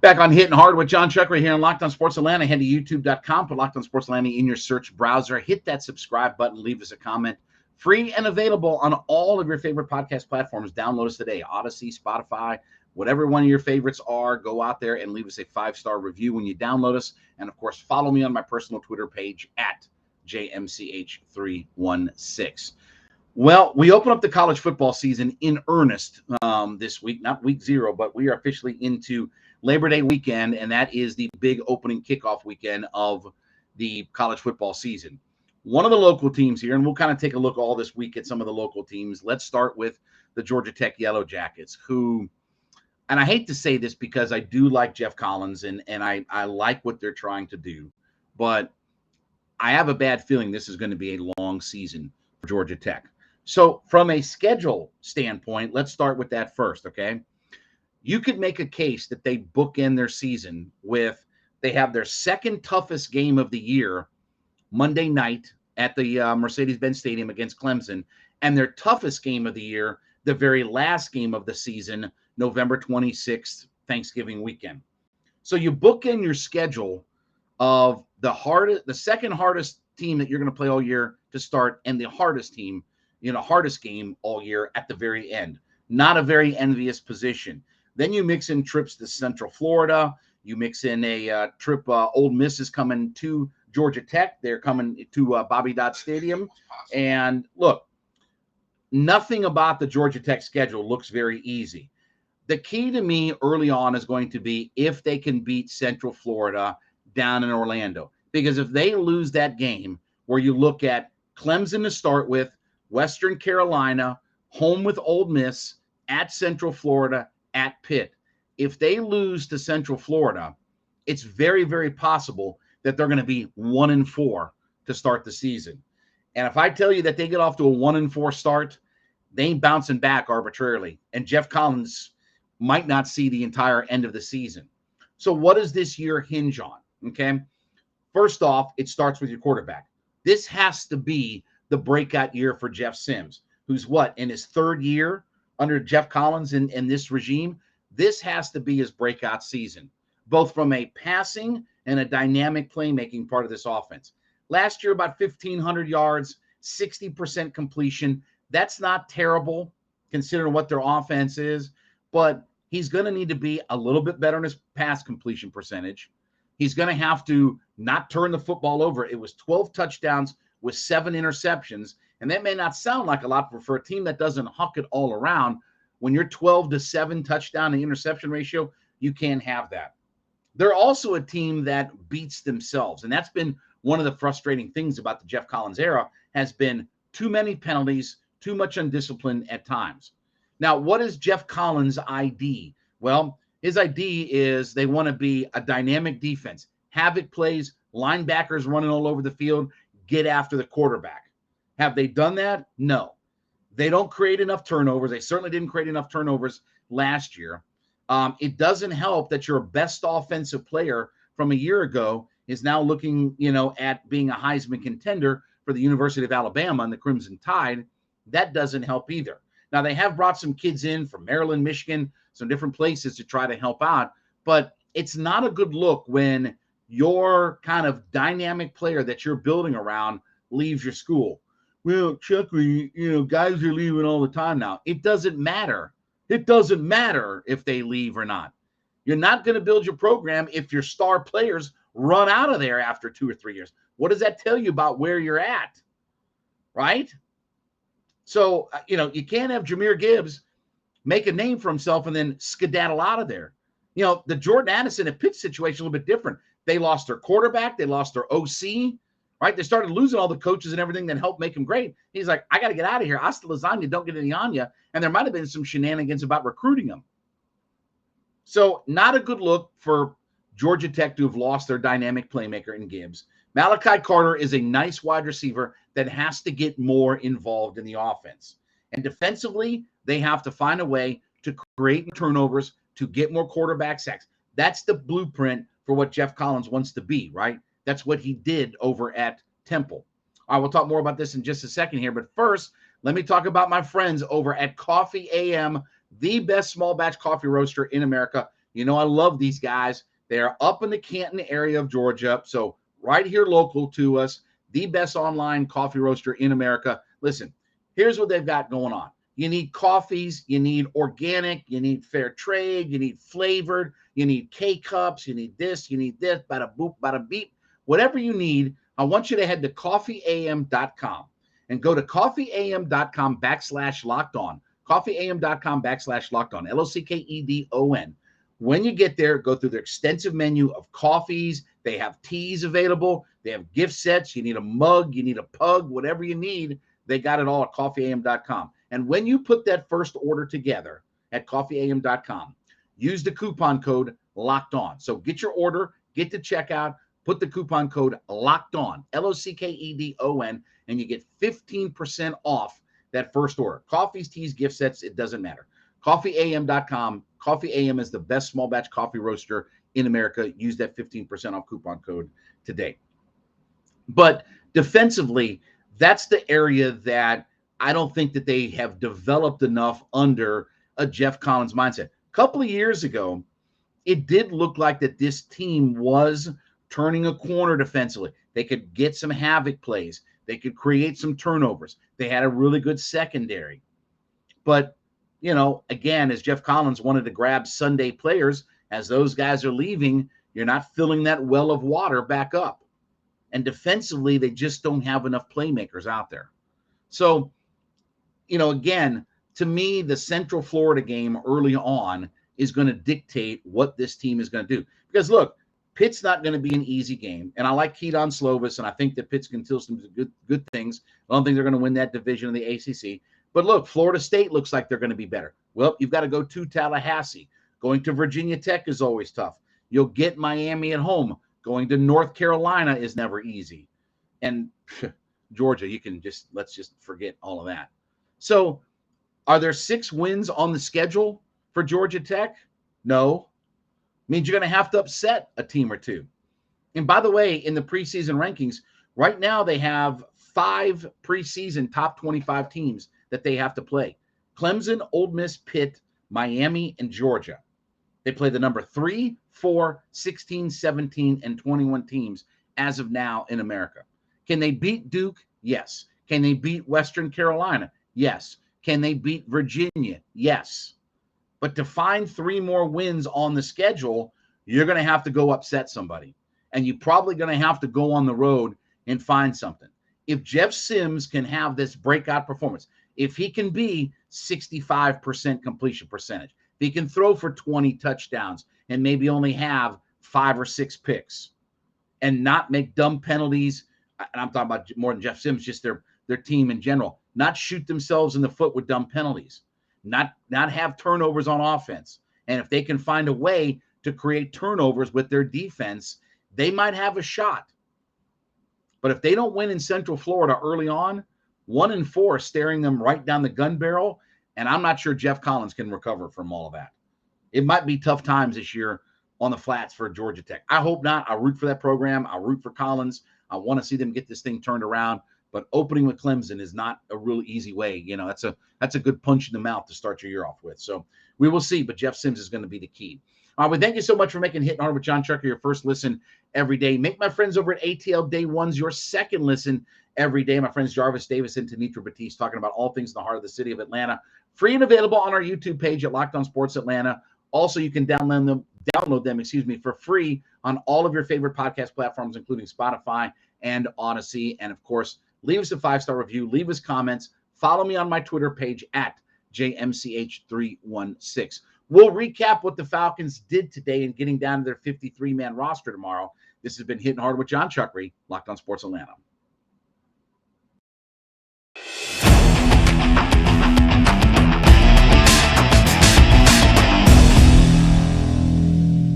Back on Hittin Hard with Jon Chuckery here on Locked On Sports Atlanta. Head to youtube.com, put Locked On Sports Atlanta in your search browser. Hit that subscribe button, leave us a comment. Free and available on all of your favorite podcast platforms. Download us today. Odyssey, Spotify, whatever one of your favorites are. Go out there and leave us a 5-star review when you download us. And, of course, follow me on my personal Twitter page at JMCH316. Well, we open up the college football season in earnest this week. Not week 0, but we are officially into Labor Day weekend, and that is the big opening kickoff weekend of the college football season. One of the local teams here, and we'll kind of take a look all this week at some of the local teams. Let's start with the Georgia Tech Yellow Jackets, who, and I hate to say this because I do like Geoff Collins, and I like what they're trying to do, but I have a bad feeling this is going to be a long season for Georgia Tech. So from a schedule standpoint, let's start with that first, okay? You could make a case that they bookend their season with they have their second toughest game of the year Monday night at the Mercedes-Benz Stadium against Clemson, and their toughest game of the year, the very last game of the season, November 26th, Thanksgiving weekend. So you bookend your schedule of the second hardest team that you're going to play all year to start, and the hardest team, hardest game all year at the very end. Not a very envious position. Then you mix in trips to Central Florida. You mix in a trip. Ole Miss is coming to Georgia Tech. They're coming to Bobby Dodd Stadium. And look, nothing about the Georgia Tech schedule looks very easy. The key to me early on is going to be if they can beat Central Florida down in Orlando. Because if they lose that game, where you look at Clemson to start with, Western Carolina, home with Ole Miss, at Central Florida, at Pitt. If they lose to Central Florida, it's very, very possible that they're going to be 1-4 to start the season. And if I tell you that they get off to a 1-4 start, they ain't bouncing back arbitrarily. And Geoff Collins might not see the entire end of the season. So what does this year hinge on? Okay. First off, it starts with your quarterback. This has to be the breakout year for Jeff Sims, who's in his third year under Geoff Collins in this regime. This has to be his breakout season, both from a passing and a dynamic playmaking part of this offense. Last year, about 1,500 yards, 60% completion. That's not terrible considering what their offense is, but he's going to need to be a little bit better in his pass completion percentage. He's going to have to not turn the football over. It was 12 touchdowns with 7 interceptions. And that may not sound like a lot, but for a team that doesn't huck it all around, when you're 12-7 touchdown to interception ratio, you can't have that. They're also a team that beats themselves. And that's been one of the frustrating things about the Geoff Collins era, has been too many penalties, too much undiscipline at times. Now, what is Geoff Collins' ID? Well, his ID is they want to be a dynamic defense, havoc plays, linebackers running all over the field, get after the quarterback. Have they done that? No. They don't create enough turnovers. They certainly didn't create enough turnovers last year. It doesn't help that your best offensive player from a year ago is now looking, at being a Heisman contender for the University of Alabama and the Crimson Tide. That doesn't help either. Now, they have brought some kids in from Maryland, Michigan, some different places to try to help out, but it's not a good look when your kind of dynamic player that you're building around leaves your school. Well, Chuckery, guys are leaving all the time now. It doesn't matter. It doesn't matter if they leave or not. You're not going to build your program if your star players run out of there after 2 or 3 years. What does that tell you about where you're at? Right? So, you can't have Jahmyr Gibbs make a name for himself and then skedaddle out of there. The Jordan Addison at Pitt situation a little bit different. They lost their quarterback. They lost their OC, right? They started losing all the coaches and everything that helped make him great. He's like, I got to get out of here. Hasta lasagna, don't get any on you. And there might have been some shenanigans about recruiting him. So not a good look for Georgia Tech to have lost their dynamic playmaker in Gibbs. Malachi Carter is a nice wide receiver that has to get more involved in the offense. And defensively, they have to find a way to create turnovers, to get more quarterback sacks. That's the blueprint for what Geoff Collins wants to be, right? That's what he did over at Temple. All right, we'll talk more about this in just a second here. But first, let me talk about my friends over at Coffee AM, the best small batch coffee roaster in America. You know, I love these guys. They are up in the Canton area of Georgia. So right here local to us, the best online coffee roaster in America. Listen, here's what they've got going on. You need coffees, you need organic, you need fair trade, you need flavored, you need K-cups, you need this, bada boop, bada beep. Whatever you need, I want you to head to coffeeam.com and go to coffeeam.com/locked-on. coffeeam.com/locked-on, LOCKEDON. When you get there, go through their extensive menu of coffees. They have teas available. They have gift sets. You need a mug, you need a pug, whatever you need. They got it all at coffeeam.com. And when you put that first order together at coffeeam.com, use the coupon code locked on. So get your order, get to checkout, put the coupon code locked on, LOCKEDON, and you get 15% off that first order. Coffees, teas, gift sets, it doesn't matter. Coffeeam.com. Coffee AM is the best small batch coffee roaster in America. Use that 15% off coupon code today. But defensively, that's the area that I don't think that they have developed enough under a Geoff Collins mindset. A couple of years ago, it did look like that this team was turning a corner defensively. They could get some havoc plays. They could create some turnovers. They had a really good secondary. But, you know, again, as Geoff Collins wanted to grab Sunday players, as those guys are leaving, you're not filling that well of water back up. And defensively, they just don't have enough playmakers out there. So, you know, again, to me, the Central Florida game early on is going to dictate what this team is going to do. Because, look, Pitt's not going to be an easy game. And I like Keaton Slovis, and I think that Pitt's can still some good things. I don't think they're going to win that division of the ACC. But, look, Florida State looks like they're going to be better. Well, you've got to go to Tallahassee. Going to Virginia Tech is always tough. You'll get Miami at home. Going to North Carolina is never easy. And Georgia, let's just forget all of that. So are there 6 wins on the schedule for Georgia Tech? No. Means you're going to have to upset a team or two. And by the way, in the preseason rankings, right now they have 5 preseason top 25 teams that they have to play. Clemson, Ole Miss, Pitt, Miami, and Georgia. They play the number 3, 4, 16, 17, and 21 teams as of now in America. Can they beat Duke? Yes. Can they beat Western Carolina? Yes. Can they beat Virginia? Yes. But to find 3 more wins on the schedule, you're going to have to go upset somebody. And you're probably going to have to go on the road and find something. If Jeff Sims can have this breakout performance, if he can be 65% completion percentage, if he can throw for 20 touchdowns and maybe only have 5 or 6 picks and not make dumb penalties, and I'm talking about more than Jeff Sims, just their team in general, not shoot themselves in the foot with dumb penalties, not have turnovers on offense. And if they can find a way to create turnovers with their defense, they might have a shot. But if they don't win in Central Florida early on, 1-4 staring them right down the gun barrel, and I'm not sure Geoff Collins can recover from all of that. It might be tough times this year on the flats for Georgia Tech. I hope not. I root for that program. I root for Collins. I want to see them get this thing turned around. But opening with Clemson is not a real easy way. You know, that's a good punch in the mouth to start your year off with. So we will see. But Jeff Sims is going to be the key. All right, well, thank you so much for making Hittin' Hard with Jon Chuckery your first listen every day. Make my friends over at ATL Day Ones your second listen every day. My friends Jarvis Davis and Tanitra Batiste talking about all things in the heart of the city of Atlanta. Free and available on our YouTube page at Locked On Sports Atlanta. Also, you can download them for free on all of your favorite podcast platforms, including Spotify and Odyssey. And, of course, leave us a 5-star review. Leave us comments. Follow me on my Twitter page at JMCH316. We'll recap what the Falcons did today in getting down to their 53-man roster tomorrow. This has been Hittin' Hard with Jon Chuckery, Locked On Sports Atlanta.